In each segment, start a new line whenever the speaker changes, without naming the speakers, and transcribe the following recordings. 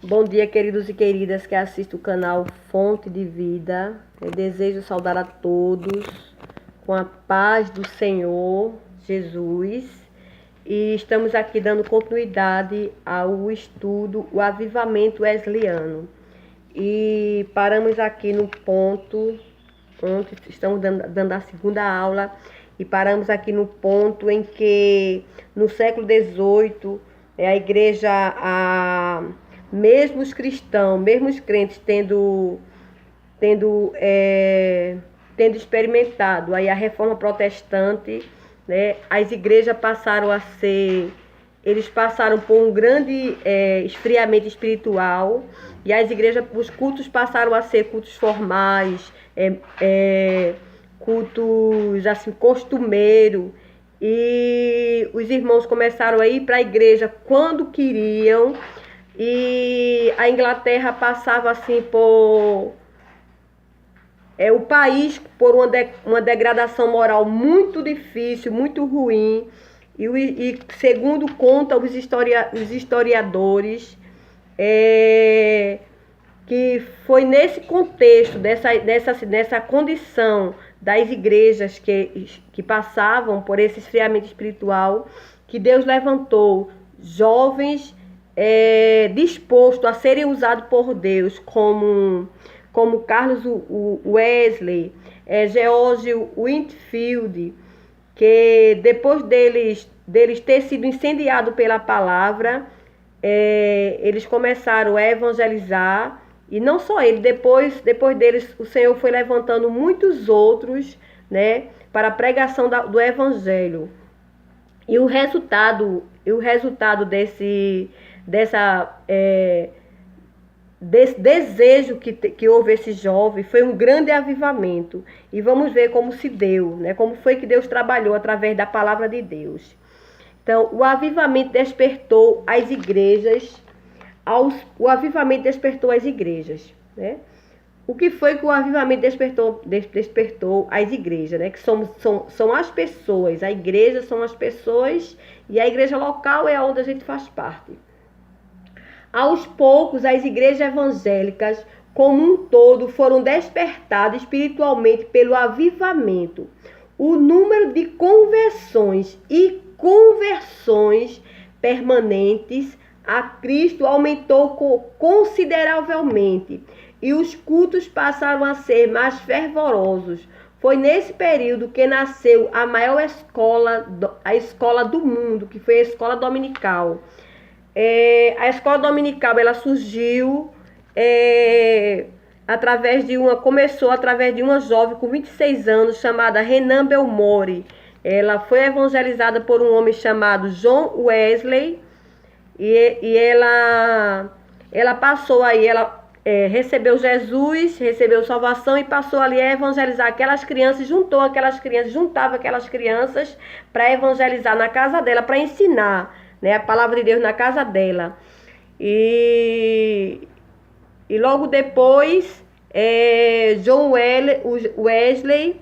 Bom dia, queridos e queridas que assistem o canal Fonte de Vida. Eu desejo saudar a todos com a paz do Senhor Jesus. E estamos aqui dando continuidade ao estudo, o avivamento wesleyano. E paramos aqui no ponto, onde estamos dando a segunda aula, e paramos aqui no ponto em que, no século XVIII, a igreja, mesmo os cristãos, mesmo os crentes tendo experimentado aí a reforma protestante, né, as igrejas eles passaram por um grande esfriamento espiritual, e as igrejas, os cultos passaram a ser cultos formais, cultos assim costumeiros, e os irmãos começaram a ir para a igreja quando queriam, e a Inglaterra passava assim por o país por uma degradação moral muito difícil, muito ruim, e segundo contam os historiadores, que foi nesse contexto, nessa condição das igrejas que passavam por esse esfriamento espiritual, que Deus levantou jovens dispostos a serem usados por Deus, como Carlos Wesley, George Whitefield, que depois deles ter sido incendiados pela palavra, eles começaram a evangelizar. E não só ele, depois deles o Senhor foi levantando muitos outros, né, para a pregação do evangelho. E o resultado desse desejo que houve esse jovem foi um grande avivamento. E vamos ver como se deu, né? Como foi que Deus trabalhou através da palavra de Deus. Então, o avivamento despertou as igrejas, né? O que foi que o avivamento despertou as igrejas, né? Que são as pessoas. A igreja são as pessoas, e a igreja local é onde a gente faz parte. Aos poucos, as igrejas evangélicas, como um todo, foram despertadas espiritualmente pelo avivamento. O número de conversões permanentes a Cristo aumentou consideravelmente, e os cultos passaram a ser mais fervorosos. Foi nesse período que nasceu a maior escola do mundo, que foi a escola dominical. A escola dominical, ela surgiu começou através de uma jovem com 26 anos chamada Renan Belmore. Ela foi evangelizada por um homem chamado John Wesley, e ela passou aí, recebeu Jesus, recebeu salvação, e passou ali a evangelizar aquelas crianças, juntava aquelas crianças para evangelizar na casa dela, para ensinar, né, a palavra de Deus na casa dela. E logo depois, John Wesley,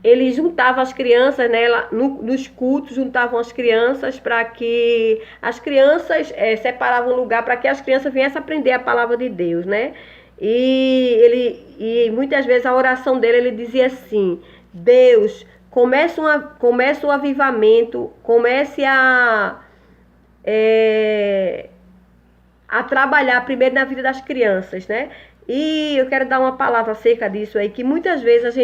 ele juntava as crianças, né, nos cultos, juntavam as crianças para que as crianças separavam um lugar para que as crianças viessem aprender a palavra de Deus, né? E muitas vezes a oração dele, ele dizia assim: Deus, comece o avivamento, comece a trabalhar primeiro na vida das crianças, né? E eu quero dar uma palavra acerca disso aí, que muitas vezes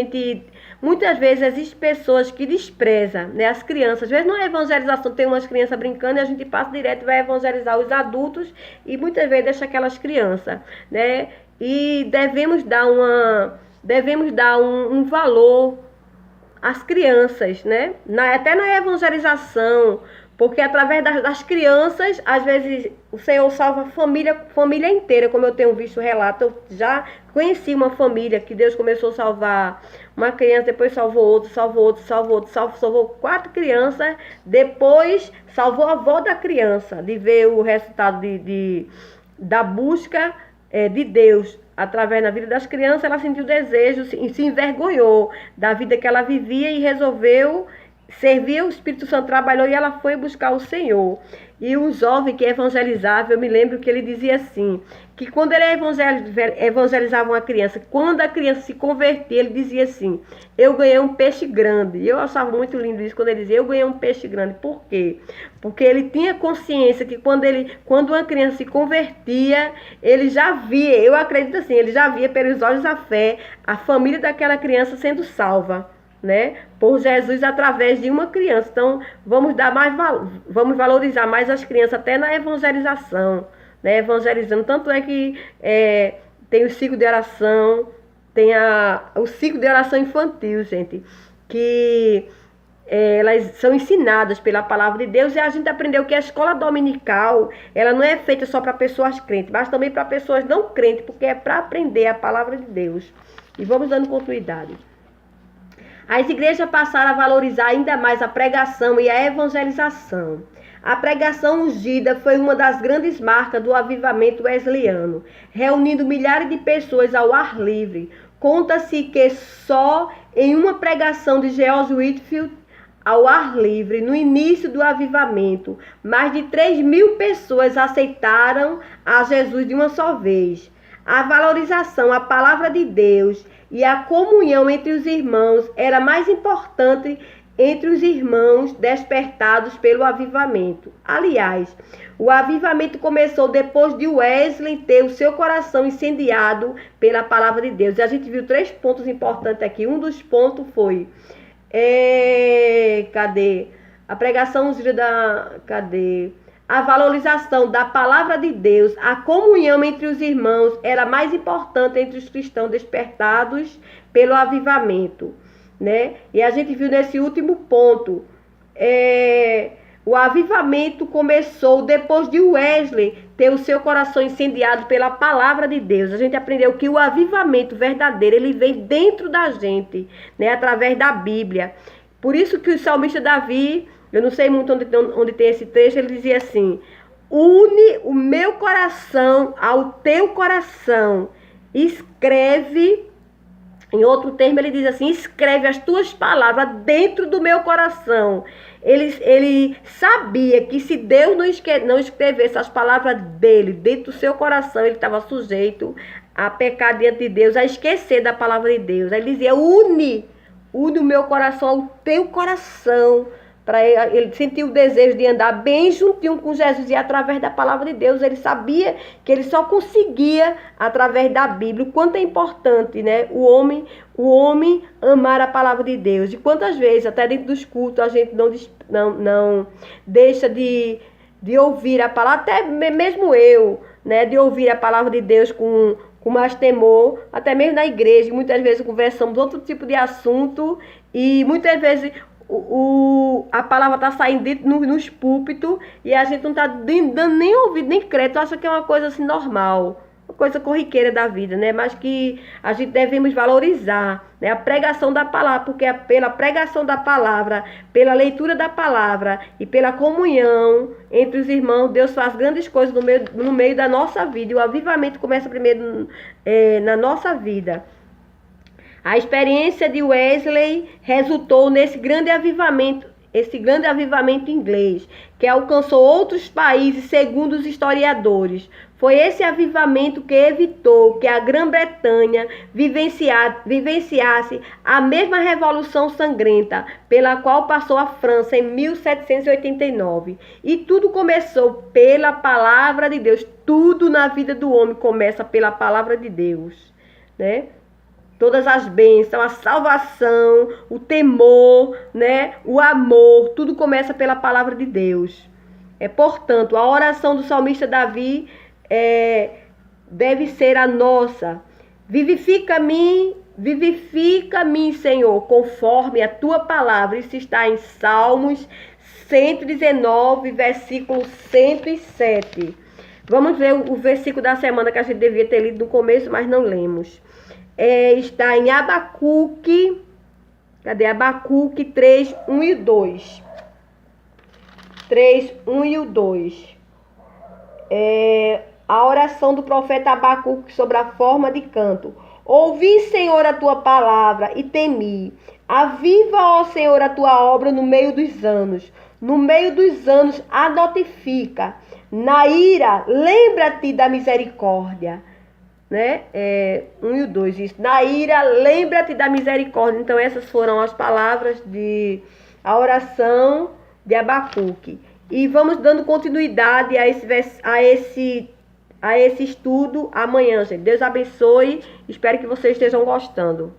existem pessoas que desprezam, né, as crianças. Às vezes na evangelização tem umas crianças brincando e a gente passa direto e vai evangelizar os adultos, e muitas vezes deixa aquelas crianças, né? E devemos dar um valor às crianças, né? Até na evangelização, porque através das crianças, às vezes o Senhor salva a família inteira, como eu tenho visto relato. Eu já conheci uma família que Deus começou a salvar uma criança, depois salvou 4 crianças, depois salvou a avó da criança, de ver o resultado da busca de Deus através da vida das crianças. Ela sentiu desejo e se envergonhou da vida que ela vivia e resolveu servia, o Espírito Santo trabalhou e ela foi buscar o Senhor. E um jovem que evangelizava, eu me lembro que ele dizia assim, que quando ele evangelizava uma criança, quando a criança se convertia, ele dizia assim, eu ganhei um peixe grande. E eu achava muito lindo isso, quando ele dizia, eu ganhei um peixe grande. Por quê? Porque ele tinha consciência que quando uma criança se convertia, ele já via, eu acredito assim, ele já via pelos olhos da fé, a família daquela criança sendo salva, né, por Jesus através de uma criança. Então, vamos valorizar mais as crianças até na evangelização, né, evangelizando. Tanto é que tem o ciclo de oração, tem o ciclo de oração infantil, gente, que elas são ensinadas pela palavra de Deus, e a gente aprendeu que a escola dominical, ela não é feita só para pessoas crentes, mas também para pessoas não crentes, porque é para aprender a palavra de Deus. E vamos dando continuidade. As igrejas passaram a valorizar ainda mais a pregação e a evangelização. A pregação ungida foi uma das grandes marcas do avivamento wesleyano, reunindo milhares de pessoas ao ar livre. Conta-se que só em uma pregação de George Whitefield ao ar livre, no início do avivamento, mais de 3.000 pessoas aceitaram a Jesus de uma só vez. A valorização, a palavra de Deus e a comunhão entre os irmãos era mais importante entre os irmãos despertados pelo avivamento. Aliás, o avivamento começou depois de Wesley ter o seu coração incendiado pela palavra de Deus. E a gente viu 3 pontos importantes aqui. Um dos pontos foi... cadê? A pregação a valorização da palavra de Deus, a comunhão entre os irmãos era mais importante entre os cristãos despertados pelo avivamento, né? E a gente viu nesse último ponto, o avivamento começou depois de Wesley ter o seu coração incendiado pela palavra de Deus. A gente aprendeu que o avivamento verdadeiro, ele vem dentro da gente, né? Através da Bíblia. Por isso que o salmista Davi, eu não sei muito onde tem esse trecho, ele dizia assim, une o meu coração ao teu coração, escreve, em outro termo ele diz assim, escreve as tuas palavras dentro do meu coração. Ele sabia que se Deus não escrevesse as palavras dele dentro do seu coração, ele estava sujeito a pecar diante de Deus, a esquecer da palavra de Deus. Aí ele dizia, une o meu coração ao teu coração, para ele sentir o desejo de andar bem juntinho com Jesus, e através da palavra de Deus. Ele sabia que ele só conseguia através da Bíblia. O quanto é importante, né, o homem amar a palavra de Deus. E quantas vezes, até dentro dos cultos, a gente não deixa de ouvir a palavra, até mesmo eu, né, de ouvir a palavra de Deus com mais temor, até mesmo na igreja. Muitas vezes conversamos outro tipo de assunto, e muitas vezes a palavra está saindo dentro nos púlpitos, e a gente não está dando nem ouvido, nem crédito. Acha que é uma coisa assim normal, uma coisa corriqueira da vida, né? Mas que a gente devemos valorizar, né? A pregação da palavra, porque é pela pregação da palavra, pela leitura da palavra e pela comunhão entre os irmãos, Deus faz grandes coisas no meio da nossa vida. E o avivamento começa primeiro na nossa vida. A experiência de Wesley resultou nesse grande avivamento, inglês, que alcançou outros países, segundo os historiadores. Foi esse avivamento que evitou que a Grã-Bretanha vivenciasse a mesma revolução sangrenta pela qual passou a França em 1789. E tudo começou pela palavra de Deus. Tudo na vida do homem começa pela palavra de Deus, né? Todas as bênçãos, a salvação, o temor, né, o amor, tudo começa pela palavra de Deus. Portanto, a oração do salmista Davi deve ser a nossa. Vivifica-me, Senhor, conforme a tua palavra. Isso está em Salmos 119, versículo 107. Vamos ver o versículo da semana que a gente devia ter lido no começo, mas não lemos. Está em Abacuque, Abacuque 3, 1 e 2. 3, 1 e 2. A oração do profeta Abacuque sobre a forma de canto. Ouvi, Senhor, a tua palavra e temi. Aviva, ó Senhor, a tua obra no meio dos anos. No meio dos anos, a notifica. Na ira, lembra-te da misericórdia. Né? 1 e o 2, isso. Na ira, lembra-te da misericórdia. Então, essas foram as palavras a oração de Abacuque. E vamos dando continuidade a esse estudo amanhã, gente. Deus abençoe. Espero que vocês estejam gostando.